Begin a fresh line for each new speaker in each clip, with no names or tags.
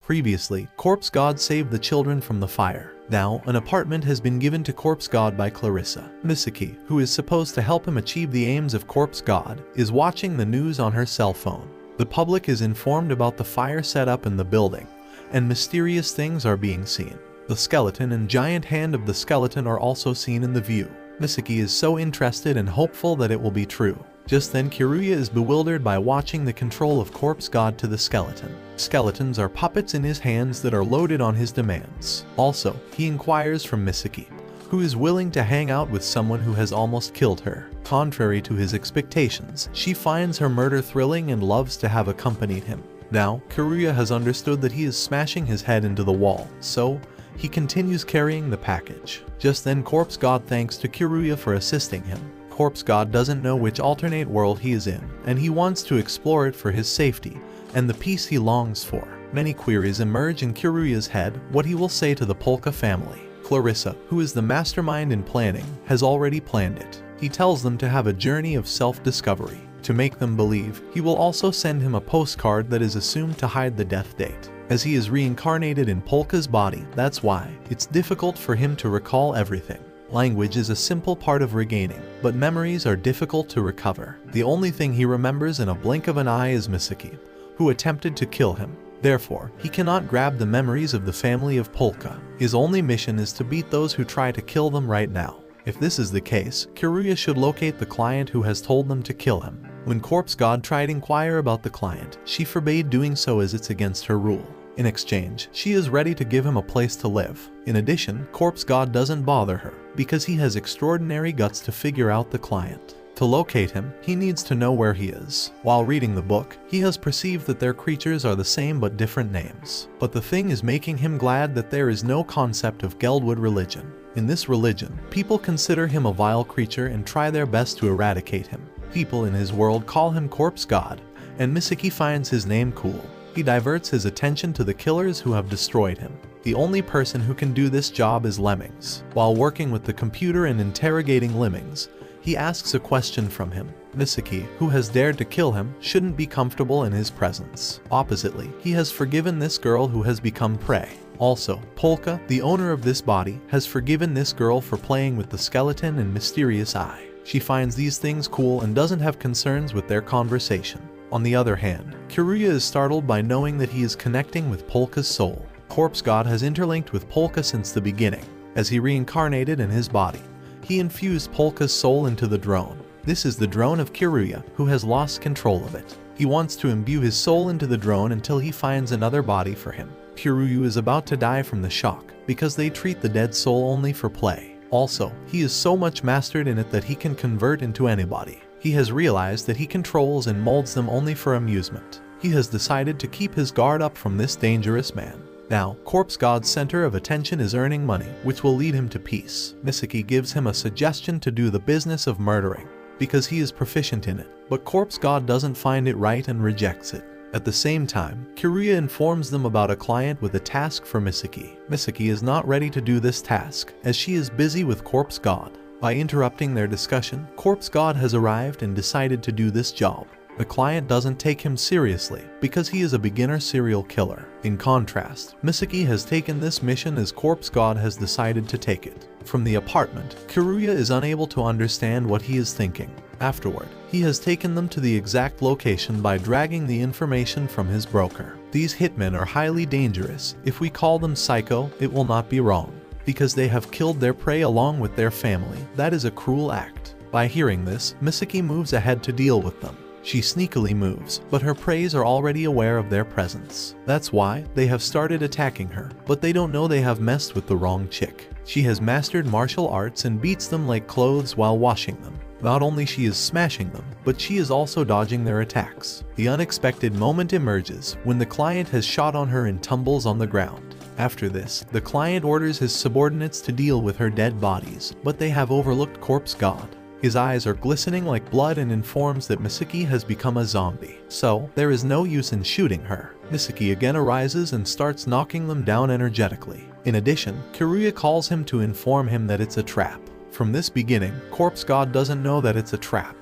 Previously, Corpse God saved the children from the fire. Now, an apartment has been given to Corpse God by Clarissa. Misaki, who is supposed to help him achieve the aims of Corpse God, is watching the news on her cell phone. The public is informed about the fire set up in the building, and mysterious things are being seen. The skeleton and giant hand of the skeleton are also seen in the view. Misaki is so interested and hopeful that it will be true. Just then Kiruya is bewildered by watching the control of Corpse God to the skeleton. Skeletons are puppets in his hands that are loaded on his demands. Also, he inquires from Misaki, who is willing to hang out with someone who has almost killed her. Contrary to his expectations, she finds her murder thrilling and loves to have accompanied him. Now, Kiruya has understood that he is smashing his head into the wall, so he continues carrying the package. Just then Corpse God thanks to Kiruya for assisting him. Corpse God doesn't know which alternate world he is in, and he wants to explore it for his safety and the peace he longs for. Many queries emerge in Kiruya's head what he will say to the Polka family. Clarissa, who is the mastermind in planning, has already planned it. He tells them to have a journey of self-discovery. To make them believe, he will also send him a postcard that is assumed to hide the death date. As he is reincarnated in Polka's body, that's why it's difficult for him to recall everything. Language is a simple part of regaining, but memories are difficult to recover. The only thing he remembers in a blink of an eye is Misaki, who attempted to kill him. Therefore, he cannot grab the memories of the family of Polka. His only mission is to beat those who try to kill them right now. If this is the case, Kiruya should locate the client who has told them to kill him. When Corpse God tried to inquire about the client, she forbade doing so as it's against her rule. In exchange, she is ready to give him a place to live. In addition, Corpse God doesn't bother her, because he has extraordinary guts to figure out the client. To locate him, he needs to know where he is. While reading the book, he has perceived that their creatures are the same but different names. But the thing is making him glad that there is no concept of Geldwood religion. In this religion, people consider him a vile creature and try their best to eradicate him. People in his world call him Corpse God, and Misaki finds his name cool. He diverts his attention to the killers who have destroyed him. The only person who can do this job is Lemmings. While working with the computer and interrogating Lemmings, he asks a question from him. Misaki, who has dared to kill him, shouldn't be comfortable in his presence. Oppositely, he has forgiven this girl who has become prey. Also, Polka, the owner of this body, has forgiven this girl for playing with the skeleton and mysterious eye. She finds these things cool and doesn't have concerns with their conversation. On the other hand, Kiruya is startled by knowing that he is connecting with Polka's soul. Corpse God has interlinked with Polka since the beginning. As he reincarnated in his body, he infused Polka's soul into the drone. This is the drone of Kiruya, who has lost control of it. He wants to imbue his soul into the drone until he finds another body for him. Kiruya is about to die from the shock, because they treat the dead soul only for play. Also, he is so much mastered in it that he can convert into anybody. He has realized that he controls and molds them only for amusement. He has decided to keep his guard up from this dangerous man. Now, Corpse God's center of attention is earning money, which will lead him to peace. Misaki gives him a suggestion to do the business of murdering, because he is proficient in it, but Corpse God doesn't find it right and rejects it. At the same time, Kiruya informs them about a client with a task for Misaki. Misaki is not ready to do this task, as she is busy with Corpse God. By interrupting their discussion, Corpse God has arrived and decided to do this job. The client doesn't take him seriously, because he is a beginner serial killer. In contrast, Misaki has taken this mission as Corpse God has decided to take it. From the apartment, Kiruya is unable to understand what he is thinking. Afterward, he has taken them to the exact location by dragging the information from his broker. These hitmen are highly dangerous. If we call them psycho, it will not be wrong, because they have killed their prey along with their family. That is a cruel act. By hearing this, Misaki moves ahead to deal with them. She sneakily moves, but her preys are already aware of their presence. That's why they have started attacking her, but they don't know they have messed with the wrong chick. She has mastered martial arts and beats them like clothes while washing them. Not only she is smashing them, but she is also dodging their attacks. The unexpected moment emerges when the client has shot on her and tumbles on the ground. After this, the client orders his subordinates to deal with her dead bodies, but they have overlooked Corpse God. His eyes are glistening like blood and informs that Misaki has become a zombie, so there is no use in shooting her. Misaki again arises and starts knocking them down energetically. In addition, Kiruya calls him to inform him that it's a trap. From this beginning, Corpse God doesn't know that it's a trap,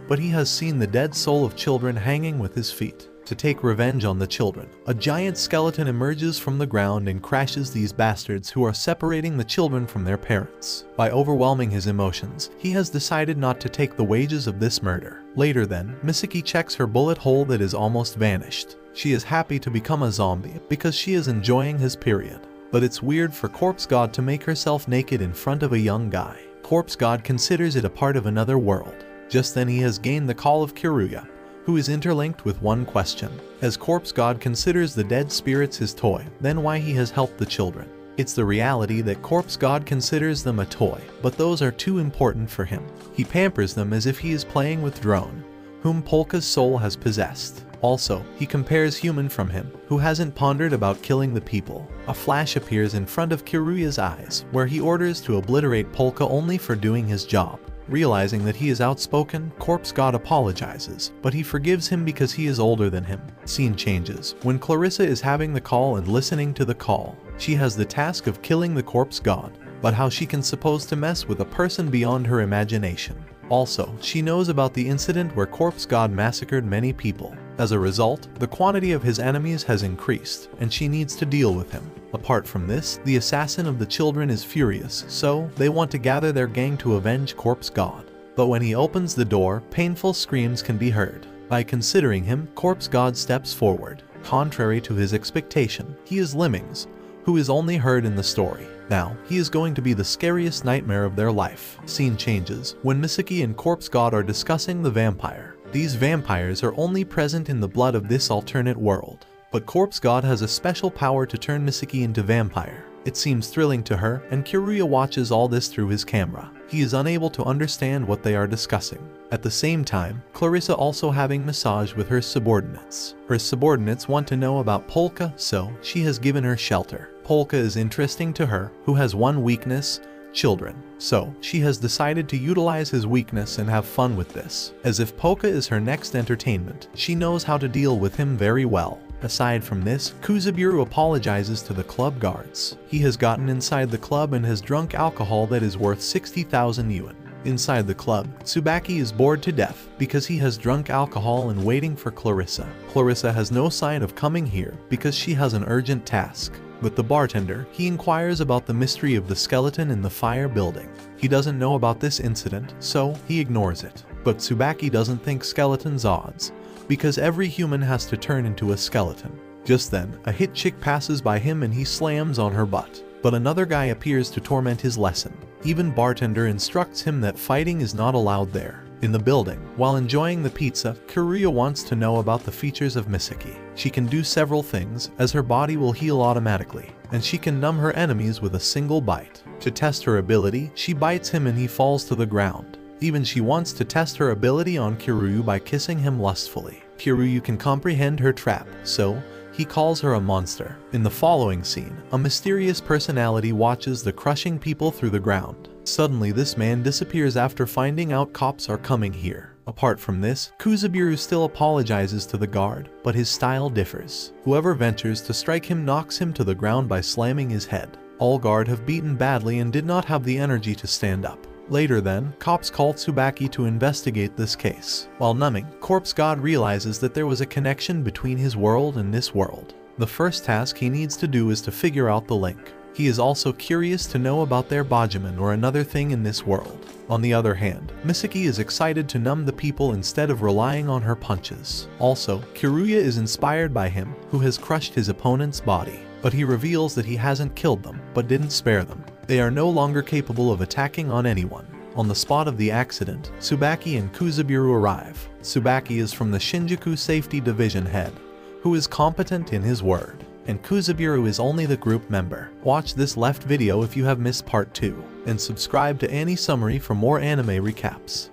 but he has seen the dead soul of children hanging with his feet. To take revenge on the children, a giant skeleton emerges from the ground and crashes these bastards who are separating the children from their parents. By overwhelming his emotions, he has decided not to take the wages of this murder. Later then, Misaki checks her bullet hole that is almost vanished. She is happy to become a zombie because she is enjoying his period. But it's weird for Corpse God to make herself naked in front of a young guy. Corpse God considers it a part of another world. Just then he has gained the call of Kiruya, who is interlinked with one question. As Corpse God considers the dead spirits his toy, then why he has helped the children. It's the reality that Corpse God considers them a toy, but those are too important for him. He pampers them as if he is playing with Drone, whom Polka's soul has possessed. Also, he compares human from him, who hasn't pondered about killing the people. A flash appears in front of Kiruya's eyes, where he orders to obliterate Polka only for doing his job. Realizing that he is outspoken, Corpse God apologizes, but he forgives him because he is older than him. Scene changes when Clarissa is having the call and listening to the call. She has the task of killing the Corpse God, but how she can supposed to mess with a person beyond her imagination. Also, she knows about the incident where Corpse God massacred many people. As a result, the quantity of his enemies has increased, and she needs to deal with him. Apart from this, the assassin of the children is furious, so they want to gather their gang to avenge Corpse God. But when he opens the door, painful screams can be heard. By considering him, Corpse God steps forward. Contrary to his expectation, he is Lemmings, who is only heard in the story. Now, he is going to be the scariest nightmare of their life. Scene changes when Misaki and Corpse God are discussing the vampire. These vampires are only present in the blood of this alternate world. But Corpse God has a special power to turn Misaki into vampire. It seems thrilling to her, and Kiruya watches all this through his camera. He is unable to understand what they are discussing. At the same time, Clarissa also having massage with her subordinates. Her subordinates want to know about Polka, so she has given her shelter. Polka is interesting to her, who has one weakness: children. So, she has decided to utilize his weakness and have fun with this. As if Polka is her next entertainment, she knows how to deal with him very well. Aside from this, Kuzaburo apologizes to the club guards. He has gotten inside the club and has drunk alcohol that is worth 60,000 yuan. Inside the club, Tsubaki is bored to death because he has drunk alcohol and waiting for Clarissa. Clarissa has no sign of coming here because she has an urgent task. With the bartender, he inquires about the mystery of the skeleton in the fire building. He doesn't know about this incident, so he ignores it. But Tsubaki doesn't think skeletons odds, because every human has to turn into a skeleton. Just then, a hit chick passes by him and he slams on her butt. But another guy appears to torment his lesson. Even bartender instructs him that fighting is not allowed there. In the building, while enjoying the pizza, Kiruya wants to know about the features of Misaki. She can do several things, as her body will heal automatically, and she can numb her enemies with a single bite. To test her ability, she bites him and he falls to the ground. Even she wants to test her ability on Kiryu by kissing him lustfully. Kiryu can comprehend her trap, so he calls her a monster. In the following scene, a mysterious personality watches the crushing people through the ground. Suddenly this man disappears after finding out cops are coming here. Apart from this, Kuzaburo still apologizes to the guard, but his style differs. Whoever ventures to strike him knocks him to the ground by slamming his head. All guard have beaten badly and did not have the energy to stand up. Later then, cops call Tsubaki to investigate this case. While numbing, Corpse God realizes that there was a connection between his world and this world. The first task he needs to do is to figure out the link. He is also curious to know about their Bajaman or another thing in this world. On the other hand, Misaki is excited to numb the people instead of relying on her punches. Also, Kiruya is inspired by him, who has crushed his opponent's body. But he reveals that he hasn't killed them, but didn't spare them. They are no longer capable of attacking on anyone. On the spot of the accident, Tsubaki and Kuzaburo arrive. Tsubaki is from the Shinjuku Safety Division head, who is competent in his word, and Kuzaburo is only the group member. Watch this left video if you have missed part 2, and subscribe to Annie Summary for more anime recaps.